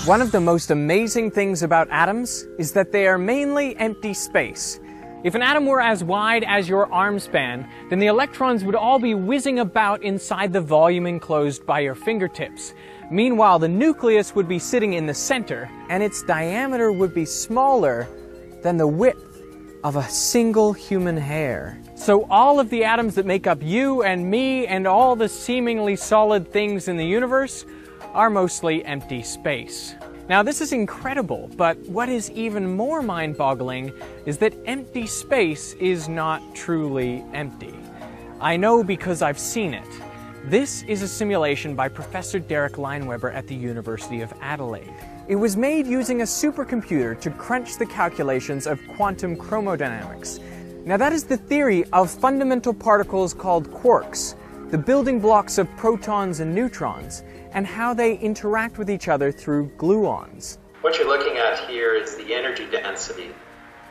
One of the most amazing things about atoms is that they are mainly empty space. If an atom were as wide as your arm span, then the electrons would all be whizzing about inside the volume enclosed by your fingertips. Meanwhile, the nucleus would be sitting in the center, and its diameter would be smaller than the width of a single human hair. So all of the atoms that make up you and me and all the seemingly solid things in the universe are mostly empty space. Now this is incredible, but what is even more mind-boggling is that empty space is not truly empty. I know because I've seen it. This is a simulation by Professor Derek Lineweber at the University of Adelaide. It was made using a supercomputer to crunch the calculations of quantum chromodynamics. Now that is the theory of fundamental particles called quarks, the building blocks of protons and neutrons, and how they interact with each other through gluons. What you're looking at here is the energy density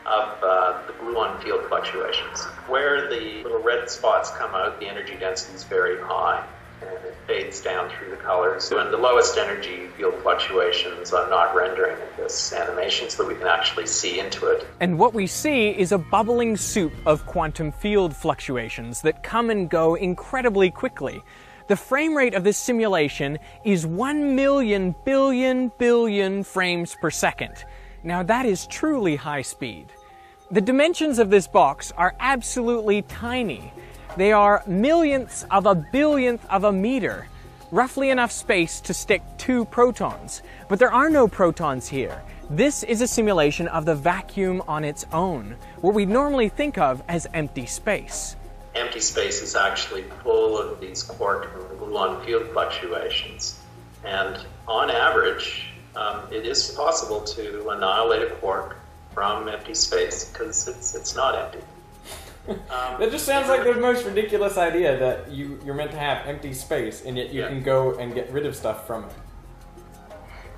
of the gluon field fluctuations. Where the little red spots come out, the energy density is very high, and it fades down through the colors. So in the lowest energy field fluctuations, I'm not rendering this animation so that we can actually see into it. And what we see is a bubbling soup of quantum field fluctuations that come and go incredibly quickly. The frame rate of this simulation is 1,000,000 billion frames per second. Now that is truly high speed. The dimensions of this box are absolutely tiny. They are millionths of a billionth of a meter, roughly enough space to stick 2 protons. But there are no protons here. This is a simulation of the vacuum on its own, what we normally think of as empty space. Empty space is actually full of these quark and gluon field fluctuations. And on average, it is possible to annihilate a quark from empty space because it's not empty. That just sounds like the most ridiculous idea, that you're meant to have empty space and yet you can go and get rid of stuff from it.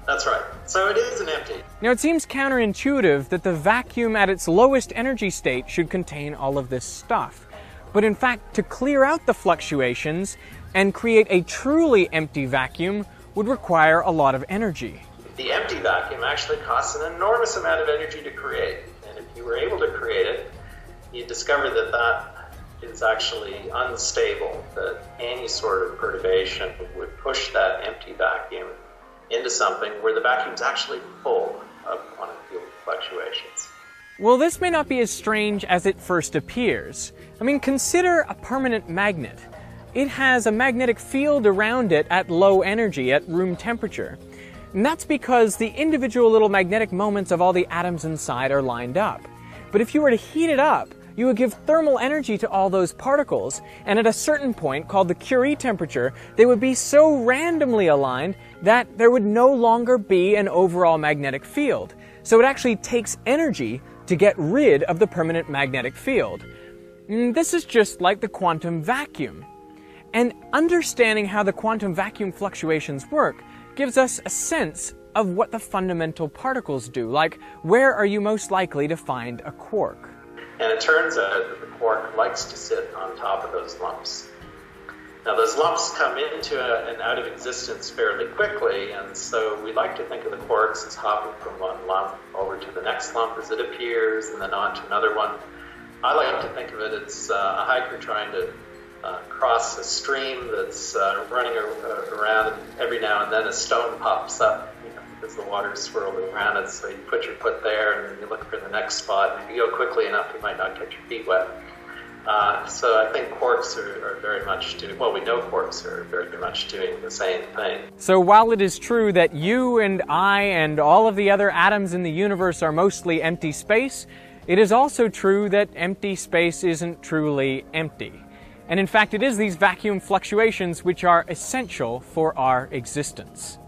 That's right. So it isn't empty. Now it seems counterintuitive that the vacuum at its lowest energy state should contain all of this stuff. But in fact, to clear out the fluctuations and create a truly empty vacuum would require a lot of energy. The empty vacuum actually costs an enormous amount of energy to create. And if you were able to create it, you'd discover that that is actually unstable, that any sort of perturbation would push that empty vacuum into something where the vacuum's actually full of quantum field fluctuations. Well, this may not be as strange as it first appears. I mean, consider a permanent magnet. It has a magnetic field around it at low energy, at room temperature. And that's because the individual little magnetic moments of all the atoms inside are lined up. But if you were to heat it up, you would give thermal energy to all those particles, and at a certain point, called the Curie temperature, they would be so randomly aligned that there would no longer be an overall magnetic field. So it actually takes energy to get rid of the permanent magnetic field. This is just like the quantum vacuum. And understanding how the quantum vacuum fluctuations work gives us a sense of what the fundamental particles do, like where are you most likely to find a quark? And it turns out that the quark likes to sit on top of those lumps. Now those lumps come into and out of existence fairly quickly, and so we like to think of the quarks as hopping from one lump over to the next lump as it appears, and then on to another one. I like to think of it as a hiker trying to cross a stream that's running around, and every now and then a stone pops up, because the water's swirling around it, so you put your foot there and then you look for the next spot, and if you go quickly enough you might not get your feet wet. So I think quarks are very much doing, well, we know quarks are very much doing the same thing. So while it is true that you and I and all of the other atoms in the universe are mostly empty space, it is also true that empty space isn't truly empty. And in fact, it is these vacuum fluctuations which are essential for our existence.